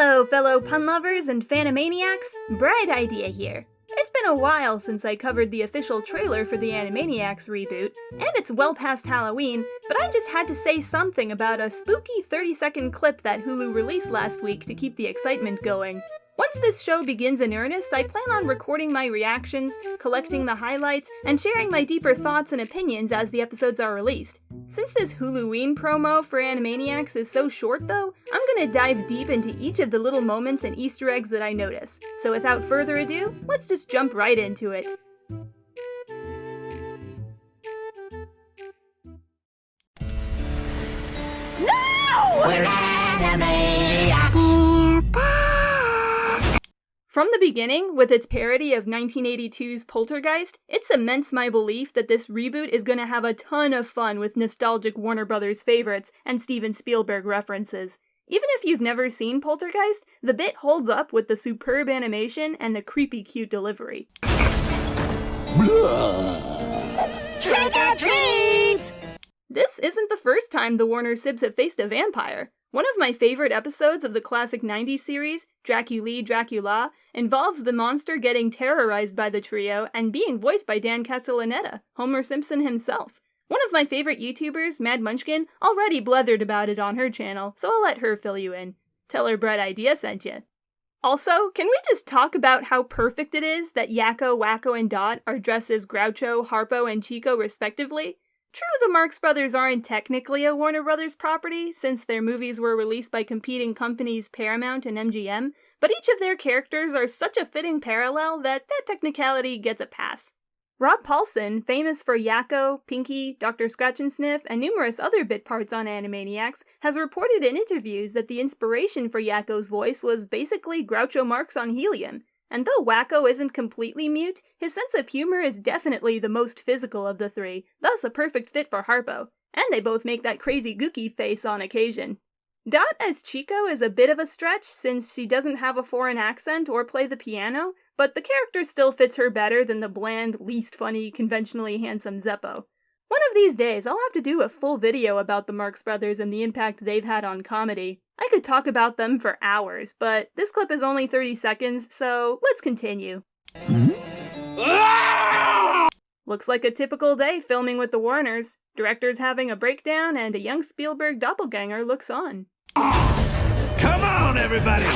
Hello, fellow pun lovers and Fanimaniacs, Bright Idea here. It's been a while since I covered the official trailer for the Animaniacs reboot, and it's well past Halloween, but I just had to say something about a spooky 30-second clip that Hulu released last week to keep the excitement going. Once this show begins in earnest, I plan on recording my reactions, collecting the highlights, and sharing my deeper thoughts and opinions as the episodes are released. Since this Huluween promo for Animaniacs is so short though, I'm gonna dive deep into each of the little moments and Easter eggs that I notice. So without further ado, let's just jump right into it. No! We're Animaniacs! From the beginning, with its parody of 1982's Poltergeist, it cements my belief that this reboot is gonna have a ton of fun with nostalgic Warner Brothers favorites and Steven Spielberg references. Even if you've never seen Poltergeist, the bit holds up with the superb animation and the creepy cute delivery. Trick or treat! This isn't the first time the Warner Sibs have faced a vampire. One of my favorite episodes of the classic 90s series, Dracula, Dracula, involves the monster getting terrorized by the trio and being voiced by Dan Castellaneta, Homer Simpson himself. One of my favorite YouTubers, Mad Munchkin, already blethered about it on her channel, so I'll let her fill you in. Tell her Bread Idea sent you. Also, can we just talk about how perfect it is that Yakko, Wacko, and Dot are dressed as Groucho, Harpo, and Chico respectively? True, the Marx Brothers aren't technically a Warner Brothers property, since their movies were released by competing companies Paramount and MGM, but each of their characters are such a fitting parallel that technicality gets a pass. Rob Paulsen, famous for Yakko, Pinky, Dr. Scratch and Sniff, and numerous other bit parts on Animaniacs, has reported in interviews that the inspiration for Yakko's voice was basically Groucho Marx on helium. And though Wacko isn't completely mute, his sense of humor is definitely the most physical of the three, thus a perfect fit for Harpo. And they both make that crazy gooky face on occasion. Dot as Chico is a bit of a stretch since she doesn't have a foreign accent or play the piano, but the character still fits her better than the bland, least funny, conventionally handsome Zeppo. One of these days, I'll have to do a full video about the Marx Brothers and the impact they've had on comedy. I could talk about them for hours, but this clip is only 30 seconds, so let's continue. Looks like a typical day filming with the Warners. Directors having a breakdown and a young Spielberg doppelganger looks on. Come on, everybody!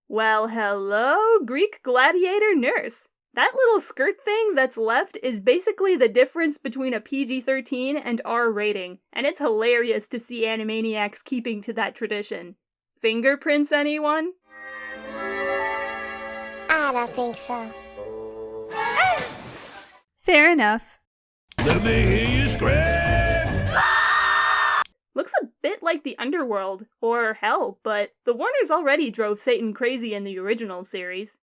Well, hello, Greek gladiator nurse. That little skirt thing that's left is basically the difference between a PG-13 and R rating, and it's hilarious to see Animaniacs keeping to that tradition. Fingerprints, anyone? I don't think so. Fair enough. Let me hear you scream! Looks a bit like the Underworld, or Hell, but the Warners already drove Satan crazy in the original series.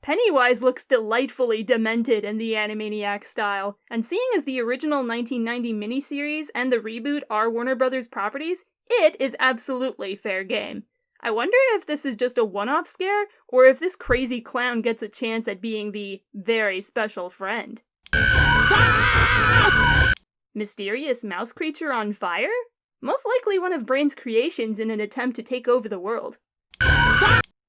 Pennywise looks delightfully demented in the Animaniacs style, and seeing as the original 1990 miniseries and the reboot are Warner Brothers properties, it is absolutely fair game. I wonder if this is just a one-off scare, or if this crazy clown gets a chance at being the very special friend. Mysterious mouse creature on fire? Most likely one of Brain's creations in an attempt to take over the world.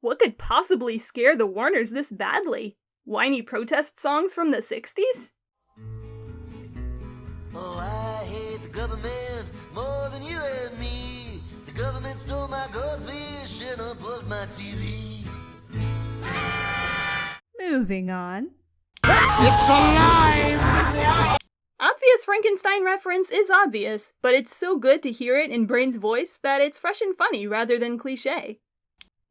What could possibly scare the Warners this badly? Whiny protest songs from the 60s? Oh, I hate the government more than you and me. The government stole my goldfish and unplugged my TV. Moving on. It's alive! Obvious Frankenstein reference is obvious, but it's so good to hear it in Brain's voice that it's fresh and funny rather than cliché.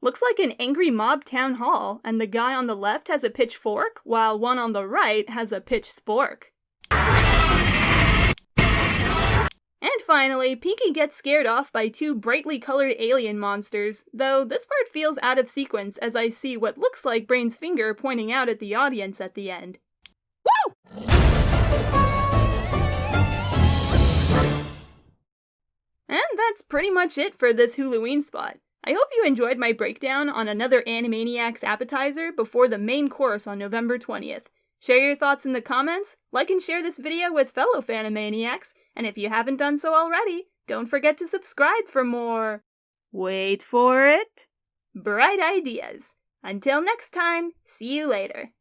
Looks like an angry mob town hall, and the guy on the left has a pitchfork, while one on the right has a pitch spork. And finally, Pinky gets scared off by two brightly colored alien monsters, though this part feels out of sequence as I see what looks like Brain's finger pointing out at the audience at the end. Woo! And that's pretty much it for this Huluween spot. I hope you enjoyed my breakdown on another Animaniacs appetizer before the main course on November 20th. Share your thoughts in the comments, like and share this video with fellow Fanimaniacs, and if you haven't done so already, don't forget to subscribe for more Wait for it. Bright ideas. Until next time, see you later.